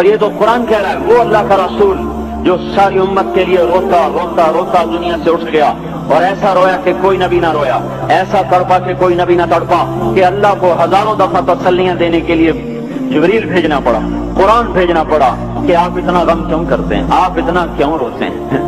اور یہ تو قرآن کہہ رہا ہے، وہ اللہ کا رسول جو ساری امت کے لیے روتا روتا روتا دنیا سے اٹھ گیا، اور ایسا رویا کہ کوئی نبی نہ رویا، ایسا تڑپا کہ کوئی نبی نہ تڑپا، کہ اللہ کو ہزاروں دفعہ تسلیاں دینے کے لیے جبریل بھیجنا پڑا، قرآن بھیجنا پڑا کہ آپ اتنا غم کیوں کرتے ہیں، آپ اتنا کیوں روتے ہیں۔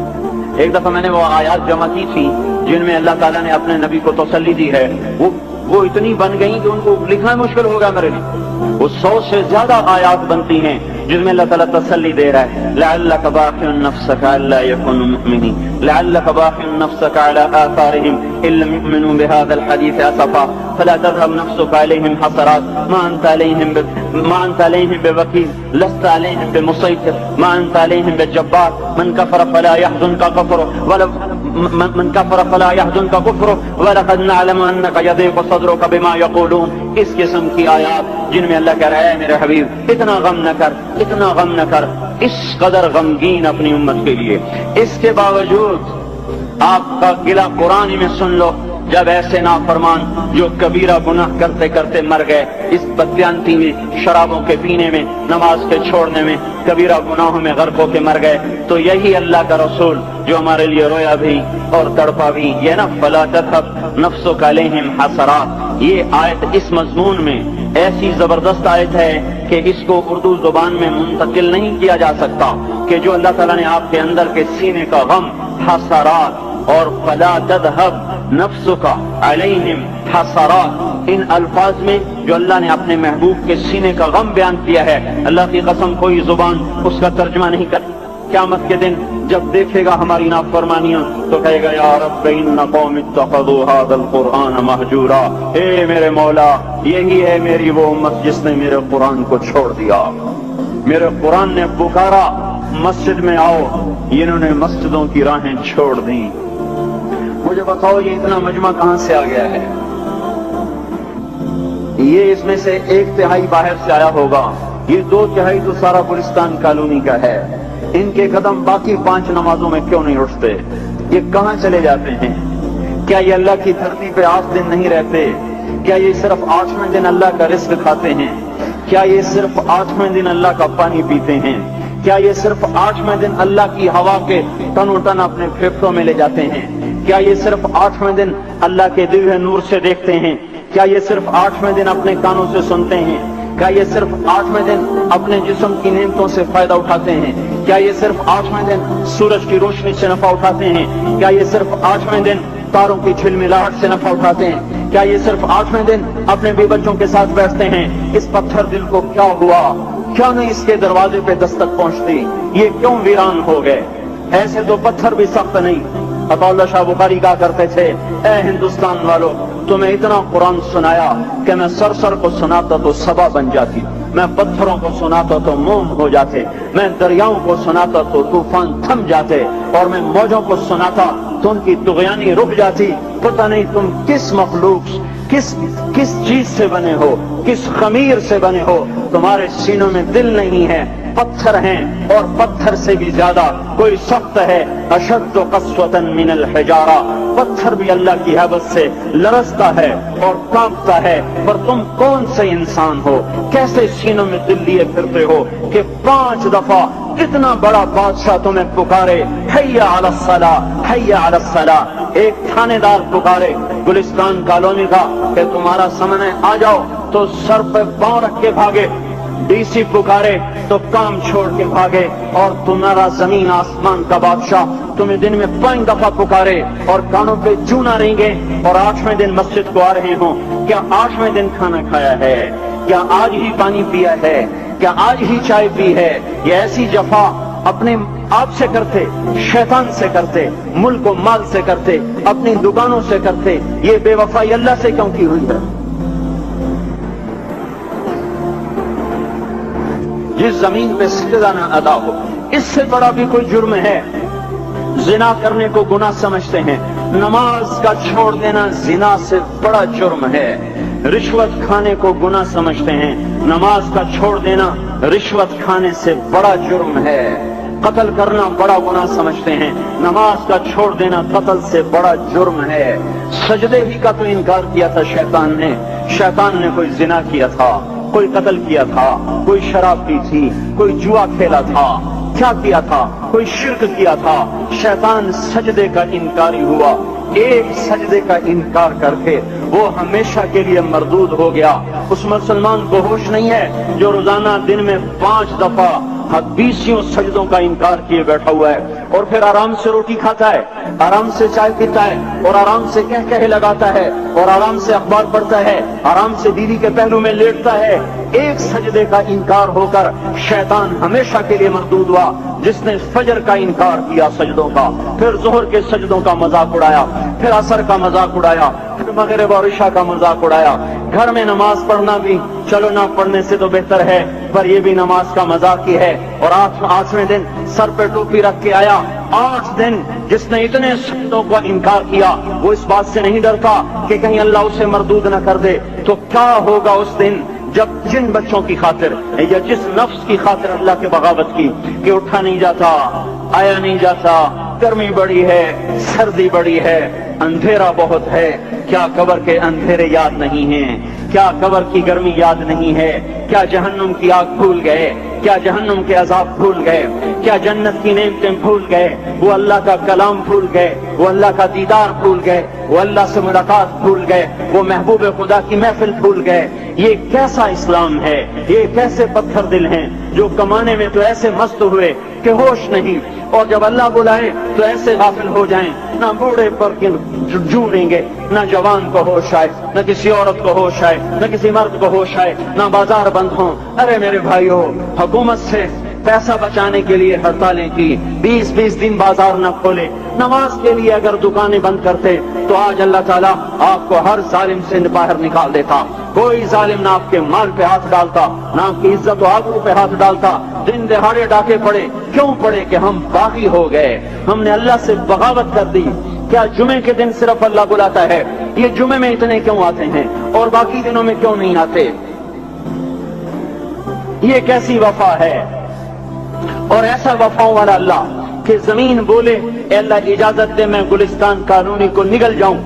ایک دفعہ میں نے وہ آیات جمع کی تھی جن میں اللہ تعالیٰ نے اپنے نبی کو تسلی دی ہے، وہ اتنی بن گئی کہ ان کو لکھنا مشکل ہوگا میرے لیے۔ وہ 100 سے زیادہ آیات بنتی ہیں جن میں اللہ تعالیٰ تسلی دے رہا ہے، لعلک باخع نفسک الا یکونوا مؤمنین، لعلک باخع نفسک علی آثارہم ان لم یؤمنوا بهذا الحدیث اسفا فلا تذهب نفسک علیہم حسرات ما انت علیہم بوکیل لست علیہم بمسیطر ما انت علیہم بجبار من کفر فلا يحزنک کفر ولقد نعلم انک یضیق صدرک بما یقولون۔ اس قسم کی آیات جن میں اللہ کہہ رہا ہے میرے حبیب اتنا غم نہ کر، اتنا غم نہ کر، اس قدر غمگین اپنی امت کے لیے۔ اس کے باوجود آپ کا گلہ قرآن میں سن لو، جب ایسے نافرمان جو کبیرہ گناہ کرتے کرتے مر گئے، اس بدیانتی میں، شرابوں کے پینے میں، نماز کے چھوڑنے میں، کبیرہ گناہوں میں غرق ہو کے مر گئے، تو یہی اللہ کا رسول جو ہمارے لیے رویا بھی اور تڑپا بھی، یہ نا فلا تذهب نفسک علیہم حسرات۔ یہ آیت اس مضمون میں ایسی زبردست آیت ہے کہ اس کو اردو زبان میں منتقل نہیں کیا جا سکتا، کہ جو اللہ تعالیٰ نے آپ کے اندر کے سینے کا غم، حسرات اور فلا تذهب نفسک علیہم حسرات، ان الفاظ میں جو اللہ نے اپنے محبوب کے سینے کا غم بیان کیا ہے، اللہ کی قسم کوئی زبان اس کا ترجمہ نہیں کر۔ قیامت کے دن جب دیکھے گا ہماری نافرمانیاں تو کہے گا یا رب ان قوم اتخذوا هذا القرآن مہجورا، اے میرے مولا یہی ہے میری وہ امت جس نے میرے قرآن کو چھوڑ دیا، میرے قرآن نے پکارا مسجد میں آؤ، انہوں نے مسجدوں کی راہیں چھوڑ دیں۔ مجھے بتاؤ یہ اتنا مجمع کہاں سے آ گیا ہے؟ یہ اس میں سے 1/3 باہر سے آیا ہوگا، یہ 2/3 تو سارا گلستان کالونی کا ہے۔ ان کے قدم باقی 5 نمازوں میں کیوں نہیں اٹھتے؟ یہ کہاں چلے جاتے ہیں؟ کیا یہ اللہ کی دھرتی پہ 8 دن نہیں رہتے؟ کیا یہ صرف 8ویں دن اللہ کا رزق کھاتے ہیں؟ کیا یہ صرف 8ویں دن اللہ کا پانی پیتے ہیں؟ کیا یہ صرف 8ویں دن اللہ کی ہوا کے ٹنو ٹن اپنے پھیپھڑوں میں لے جاتے ہیں؟ کیا یہ صرف 8ویں دن اللہ کے دیے ہوئے نور سے دیکھتے ہیں؟ کیا یہ صرف 8ویں دن اپنے کانوں سے سنتے ہیں؟ کیا یہ صرف 8ویں دن اپنے جسم کی نعمتوں سے فائدہ اٹھاتے ہیں؟ کیا یہ صرف 8ویں دن سورج کی روشنی سے نفع اٹھاتے ہیں؟ کیا یہ صرف 8ویں دن تاروں کی جھلملاہٹ سے نفع اٹھاتے ہیں؟ کیا یہ صرف 8ویں دن اپنے بیوی بچوں کے ساتھ بیٹھتے ہیں؟ اس پتھر دل کو کیا ہوا؟ کیا نہیں اس کے دروازے پہ دستک پہنچتی؟ یہ کیوں ویران ہو گئے؟ ایسے تو پتھر بھی سخت نہیں۔ عطا اللہ شاہ بخاری کہا کرتے تھے اے ہندوستان والو، تمہیں اتنا قرآن سنایا کہ میں سر کو سناتا تو صبا بن جاتی، میں پتھروں کو سناتا تو موم ہو جاتے، میں دریاؤں کو سناتا تو طوفان تھم جاتے، اور میں موجوں کو سناتا تو ان کی طغیانی رک جاتی۔ پتہ نہیں تم کس مخلوق، کس چیز سے بنے ہو، کس خمیر سے بنے ہو، تمہارے سینوں میں دل نہیں ہے، پتھر ہیں، اور پتھر سے بھی زیادہ کوئی سخت ہے، اشد قسوۃ من الحجارہ، پتھر بھی اللہ کی حیبت سے لرزتا ہے اور کانپتا ہے، پر تم کون سے انسان ہو، کیسے سینوں میں دل لیے پھرتے ہو کہ 5 دفعہ اتنا بڑا بادشاہ تمہیں پکارے حی علی الصلاۃ حی علی الصلاۃ۔ ایک تھانے دار پکارے گلستان کالونی کا کہ تمہارا سامنے آ جاؤ تو سر پہ پاؤں رکھ کے بھاگے، ڈی سی پکارے تو کام چھوڑ کے بھاگے، اور تمہارا زمین آسمان کا بادشاہ تمہیں دن میں 5 دفعہ پکارے اور کانوں پہ چونا رہیں گے، اور 8ویں دن مسجد کو آ رہے ہوں۔ کیا 8ویں دن کھانا کھایا ہے؟ کیا آج ہی پانی پیا ہے؟ کیا آج ہی چائے پی ہے؟ یہ ایسی جفا اپنے آپ سے کرتے، شیطان سے کرتے، ملک و مال سے کرتے، اپنی دکانوں سے کرتے، یہ بے وفائی اللہ سے کیوں کی ہوئی ہے؟ جس زمین پہ سجدہ نہ ادا ہو، اس سے بڑا بھی کوئی جرم ہے؟ زنا کرنے کو گناہ سمجھتے ہیں، نماز کا چھوڑ دینا زنا سے بڑا جرم ہے۔ رشوت کھانے کو گناہ سمجھتے ہیں، نماز کا چھوڑ دینا رشوت کھانے سے بڑا جرم ہے۔ قتل کرنا بڑا گناہ سمجھتے ہیں، نماز کا چھوڑ دینا قتل سے بڑا جرم ہے۔ سجدے ہی کا تو انکار کیا تھا شیطان نے کوئی زنا کیا تھا، کوئی قتل کیا تھا، کوئی شراب پی تھی، کوئی جوا کھیلا تھا، کیا کیا تھا؟ کوئی شرک کیا تھا، شیطان سجدے کا انکاری ہوا، ایک سجدے کا انکار کر کے وہ ہمیشہ کے لیے مردود ہو گیا۔ اس مسلمان کو ہوش نہیں ہے جو روزانہ دن میں 5 دفعہ 20 سجدوں کا انکار کیے بیٹھا ہوا ہے، اور پھر آرام سے روٹی کھاتا ہے، آرام سے چائے پیتا ہے، اور آرام سے کہے لگاتا ہے، اور آرام سے اخبار پڑھتا ہے، آرام سے بیوی کے پہلو میں لیٹتا ہے۔ ایک سجدے کا انکار ہو کر شیطان ہمیشہ کے لیے مردود ہوا۔ جس نے فجر کا انکار کیا سجدوں کا، پھر ظہر کے سجدوں کا مذاق اڑایا، پھر عصر کا مذاق اڑایا، پھر مغرب اور عشاء کا مذاق اڑایا۔ گھر میں نماز پڑھنا بھی چلو نہ پڑھنے سے تو بہتر ہے، پر یہ بھی نماز کا مذاق ہی ہے۔ اور 8ویں دن سر پہ ٹوپی رکھ کے آیا۔ 8 دن جس نے اتنے سجدوں کا انکار کیا، وہ اس بات سے نہیں ڈرتا کہ کہیں اللہ اسے مردود نہ کر دے، تو کیا ہوگا اس دن جب جن بچوں کی خاطر یا جس نفس کی خاطر اللہ کے بغاوت کی کہ اٹھا نہیں جاتا، آیا نہیں جاتا، گرمی بڑی ہے، سردی بڑی ہے، اندھیرا بہت ہے، کیا قبر کے اندھیرے یاد نہیں ہیں؟ کیا قبر کی گرمی یاد نہیں ہے؟ کیا جہنم کی آگ بھول گئے؟ کیا جہنم کے عذاب بھول گئے؟ کیا جنت کی نعمتیں بھول گئے؟ وہ اللہ کا کلام بھول گئے، وہ اللہ کا دیدار بھول گئے، وہ اللہ سے ملاقات بھول گئے، وہ محبوب خدا کی محفل بھول گئے؟ یہ کیسا اسلام ہے؟ یہ کیسے پتھر دل ہیں جو کمانے میں تو ایسے مست ہوئے کہ ہوش نہیں، اور جب اللہ بلائے تو ایسے غافل ہو جائیں، نہ بوڑھے پر جوڑیں گے، نہ جوان کو ہوش آئے، نہ کسی عورت کو ہوش آئے، نہ کسی مرد کو ہوش آئے، نہ بازار بند ہوں۔ ارے میرے بھائیو، حکومت سے پیسہ بچانے کے لیے ہڑتالیں کی، 20 دن بازار نہ کھولے، نماز کے لیے اگر دکانیں بند کرتے تو آج اللہ تعالیٰ آپ کو ہر ظالم سے باہر نکال دیتا۔ کوئی ظالم نہ آپ کے مال پہ ہاتھ ڈالتا، نہ آپ کی عزت و آبرو پہ ہاتھ ڈالتا۔ دن دہاڑے ڈاکے پڑے، کیوں پڑے؟ کہ ہم باغی ہو گئے، ہم نے اللہ سے بغاوت کر دی۔ کیا جمعے کے دن صرف اللہ بلاتا ہے؟ یہ جمعے میں اتنے کیوں آتے ہیں اور باقی دنوں میں کیوں نہیں آتے؟ یہ کیسی وفا ہے؟ اور ایسا وفاؤں والا اللہ کہ زمین بولے اے اللہ اجازت دے میں گلستان کالونی کو نگل جاؤں،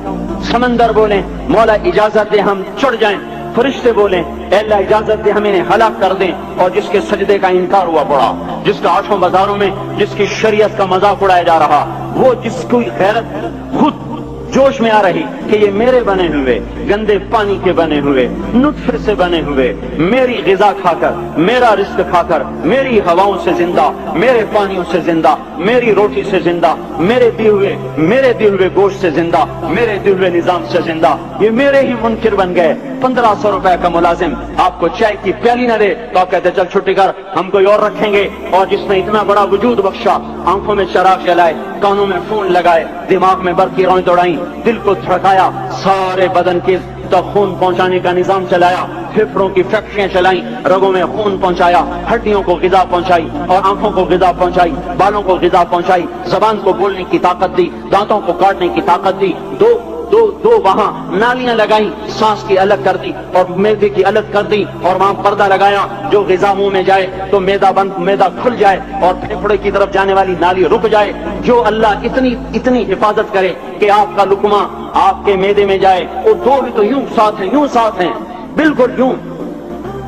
سمندر بولے مولا اجازت دے ہم چڑھ جائیں، فرشتے بولیں اے اللہ اجازت دے ہم انہیں ہلاک کر دیں، اور جس کے سجدے کا انکار ہوا پڑا، جس کا آٹھوں بازاروں میں جس کی شریعت کا مذاق اڑایا جا رہا، وہ جس کو غیرت خود جوش میں آ رہی کہ یہ میرے بنے ہوئے گندے پانی کے بنے ہوئے نطفے سے بنے ہوئے میری غذا کھا کر، میرا رزق کھا کر، میری ہواؤں سے زندہ، میرے پانیوں سے زندہ، میری روٹی سے زندہ، میرے دیے ہوئے گوشت سے زندہ، میرے دیے ہوئے نظام سے زندہ، یہ میرے ہی منکر بن گئے۔ 1500 روپے کا ملازم آپ کو چائے کی پیالی نہ دے تو آپ کہتے چل چھٹی کر، ہم کوئی اور رکھیں گے۔ اور جس نے اتنا بڑا وجود بخشا، آنکھوں میں چراغ جلائے، کانوں میں فون لگائے، دماغ میں برقی روئیں دوڑائیں، دل کو دھڑکایا، سارے بدن کے تک خون پہنچانے کا نظام چلایا، پھیپھڑوں کی فیکٹریاں چلائیں، رگوں میں خون پہنچایا، ہڈیوں کو غذا پہنچائی اور آنکھوں کو غذا پہنچائی، بالوں کو غذا پہنچائی، زبان کو بولنے کی طاقت دی، دانتوں کو کاٹنے کی طاقت دی، دو وہاں نالیاں لگائیں، سانس کی الگ کر دی اور معدے کی الگ کر دی، اور وہاں پردہ لگایا، جو غذا منہ میں جائے تو معدہ کھل جائے اور پھیپھڑے کی طرف جانے والی نالی رک جائے۔ جو اللہ اتنی حفاظت کرے کہ آپ کا لقمہ آپ کے معدے میں جائے، وہ دو بھی تو یوں ساتھ ہیں بالکل یوں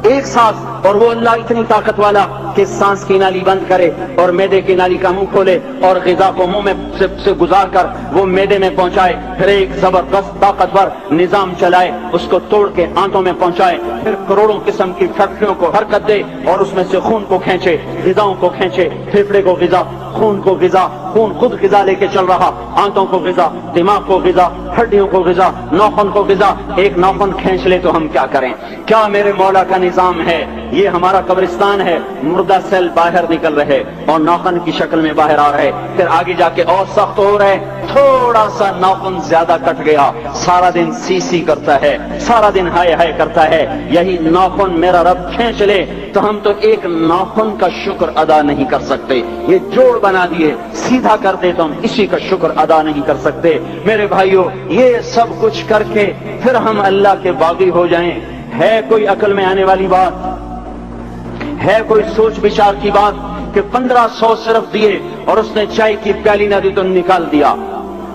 ایک ساتھ، اور وہ اللہ اتنی طاقت والا کہ سانس کی نالی بند کرے اور معدے کی نالی کا منہ کھولے اور غذا کو منہ میں سے گزار کر وہ معدے میں پہنچائے، پھر ایک زبردست طاقتور نظام چلائے، اس کو توڑ کے آنتوں میں پہنچائے، پھر کروڑوں قسم کی فیکٹریوں کو حرکت دے اور اس میں سے خون کو کھینچے، غذاؤں کو کھینچے، پھیپھڑے کو غذا، خون کو غذا، خون خود غذا لے کے چل رہا، آنتوں کو غذا، دماغ کو غذا، ہڈیوں کو غذا، ناخن کو غذا۔ ایک ناخن کھینچ لے تو ہم کیا کریں؟ کیا میرے مولا کا نظام ہے؟ یہ ہمارا قبرستان ہے، مردہ سیل باہر نکل رہے اور ناخن کی شکل میں باہر آ رہے، پھر آگے جا کے اور سخت ہو رہے، تھوڑا سا ناخن زیادہ کٹ گیا، سارا دن سی کرتا ہے، سارا دن ہائے کرتا ہے۔ یہی ناخن میرا رب کھینچ لے تو ہم تو ایک ناخن کا شکر ادا نہیں کر سکتے، یہ جوڑ بنا دیے سیدھا کر دے تو ہم اسی کا شکر ادا نہیں کر سکتے۔ میرے بھائیو، یہ سب کچھ کر کے پھر ہم اللہ کے باغی ہو جائیں، ہے کوئی عقل میں آنے والی بات؟ ہے کوئی سوچ بچار کی بات کہ 1500 صرف دیے اور اس نے چائے کی پیالی نہ دی تو نکال دیا؟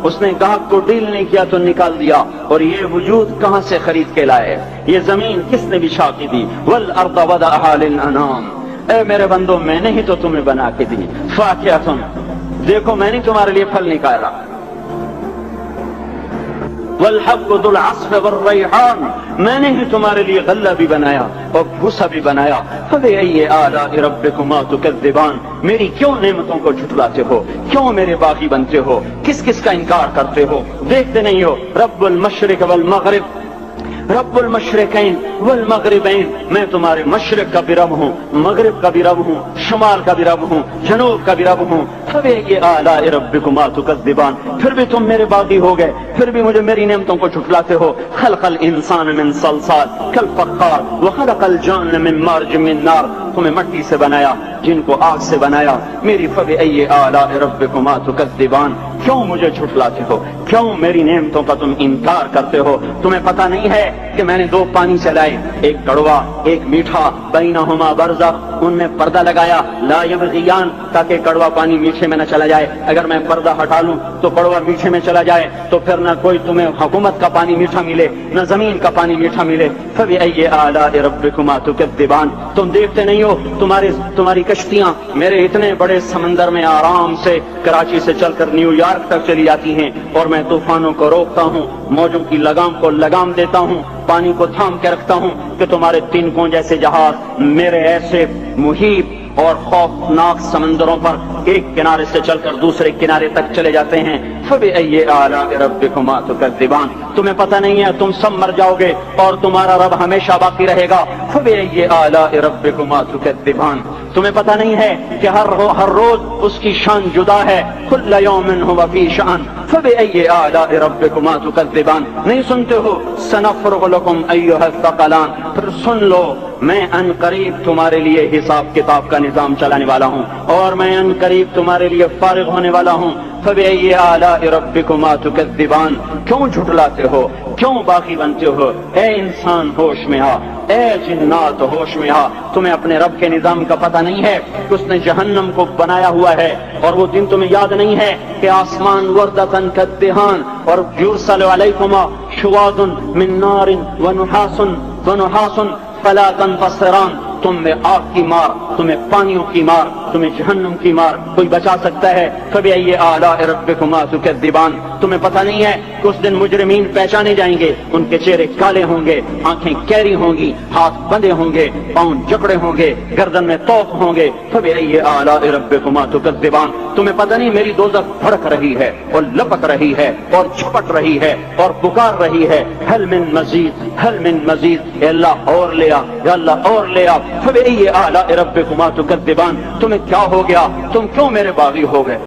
اس نے گاہک کو ڈیل نہیں کیا تو نکال دیا، اور یہ وجود کہاں سے خرید کے لائے؟ یہ زمین کس نے بچھا کے دی؟ والارض وضعها للانام، اے میرے بندو میں نے ہی تو تمہیں بنا کے دی۔ فاکہۃ، دیکھو میں نے تمہارے لیے پھل نکالا، والحب ذو العصف والریحان، میں نے ہی تمہارے لیے غلہ بھی بنایا اور بھوسا بھی بنایا۔ فبأي آلاء ربكما تكذبان، میری کیوں نعمتوں کو جھٹلاتے ہو؟ کیوں میرے باغی بنتے ہو؟ کس کس کا انکار کرتے ہو؟ دیکھتے نہیں ہو؟ رب المشرق والمغرب، رب المشرقین والمغربین، میں تمہارے مشرق کا بھی رب ہوں، مغرب کا بھی رب ہوں، شمال کا بھی رب ہوں، جنوب کا بھی رب ہوں۔ فبأي آلاء ربكما تكذبان، پھر بھی تم میرے باغی ہو گئے، پھر بھی مجھے میری نعمتوں کو جھٹلاتے ہو۔ خلق الانسان من صلصال کالفخار وخلق الجان من مارج من نار، تمہیں مٹی سے بنایا، جن کو آگ سے بنایا۔ میری فبأي آلاء ربكما تكذبان، کیوں مجھے جھٹلاتے ہو؟ کیوں میری نعمتوں کا تم انکار کرتے ہو؟ تمہیں پتہ نہیں ہے کہ میں نے دو پانی چلائے، ایک کڑوا ایک میٹھا، بینہما برزخ، ان میں پردہ لگایا، لا یبغیان، تاکہ کڑوا پانی میٹھے میں نہ چلا جائے۔ اگر میں پردہ ہٹا لوں تو کڑوا میٹھے میں چلا جائے تو پھر نہ کوئی تمہیں حکومت کا پانی میٹھا ملے، نہ زمین کا پانی میٹھا ملے۔ فبأي آلاء ربكما تكذبان، تم دیکھتے نہیں ہو تمہاری کشتیاں میرے اتنے بڑے سمندر میں آرام سے کراچی سے چل کر نیو یارک تک چلی جاتی ہیں، اور میں طوفانوں کو روکتا ہوں، موجوں کی لگام کو لگام دیتا ہوں، پانی کو تھام کے رکھتا ہوں کہ تمہارے تینکوں جیسے جہاز میرے ایسے محیط اور خوفناک سمندروں پر ایک کنارے سے چل کر دوسرے کنارے تک چلے جاتے ہیں۔ فبأي آلاء ربكما تكذبان، تمہیں پتہ نہیں ہے تم سب مر جاؤ گے اور تمہارا رب ہمیشہ باقی رہے گا۔ فبأي آلاء ربكما تكذبان، تمہیں پتہ نہیں ہے کہ ہر روز اس کی شان جدا ہے۔ كل يوم هو في شأن فبأي آلاء ربكما تكذبان، نہیں سنتے ہو؟ سنفرغ لكم أيها الثقلان، پھر سن لو میں ان قریب تمہارے لیے حساب کتاب کا نظام چلانے والا ہوں، اور میں ان قریب تمہارے لیے فارغ ہونے والا ہوں۔ فبأي آلاء ربكما تكذبان، کیوں جھٹلاتے ہو؟ کیوں باقی بنتے ہو؟ اے انسان ہوش میں آ، اے جنات ہوش میں آ، تمہیں اپنے رب کے نظام کا پتہ نہیں ہے کہ اس نے جہنم کو بنایا ہوا ہے، اور وہ دن تمہیں یاد نہیں ہے کہ آسمان وردتن کالدہان، اور یرسل علیکما شواظ من نار ونحاس فلا تنتصران، تم میں آگ کی مار، تمہیں پانیوں کی مار، تمہیں جہنم کی مار کوئی بچا سکتا ہے؟ فبأي آلاء ربكما تكذبان، تمہیں پتہ نہیں ہے کہ اس دن مجرمین پہچانے جائیں گے، ان کے چہرے کالے ہوں گے، آنکھیں کیری ہوں گی، ہاتھ بندھے ہوں گے، پاؤں جکڑے ہوں گے، گردن میں توق ہوں گے۔ فبأي آلاء ربكما تكذبان، تمہیں پتہ نہیں میری دوزخ بھڑک رہی ہے اور لپک رہی ہے اور چھپٹ رہی ہے اور پکار رہی ہے، هل من مزید، هل من مزید، اے اللہ اور لے آ، یا اللہ اور لے آ۔ فبأي آلاء ربكما تكذبان، تمہیں کیا ہو گیا؟ تم کیوں میرے باغی ہو گئے؟